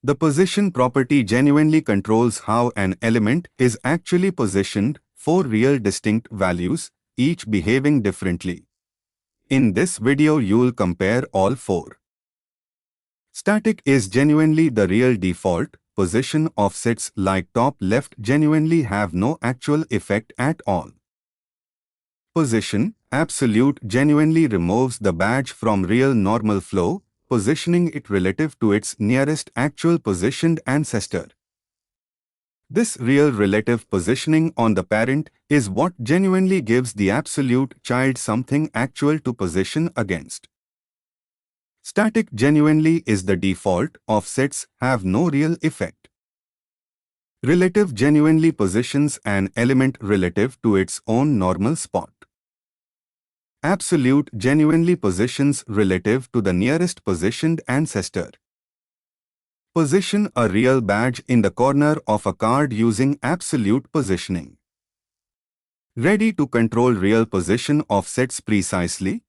The position property genuinely controls how an element is actually positioned, 4 real distinct values, each behaving differently. In this video you'll compare all 4. Static is genuinely the real default. Position offsets like top left genuinely have no actual effect at all. Position absolute genuinely removes the badge from real normal flow, positioning it relative to its nearest actual positioned ancestor. This real relative positioning on the parent is what genuinely gives the absolute child something actual to position against. Static genuinely is the default, offsets have no real effect. Relative genuinely positions an element relative to its own normal spot. Absolute genuinely positions relative to the nearest positioned ancestor. Position a real badge in the corner of a card using absolute positioning. Ready to control real position offsets precisely?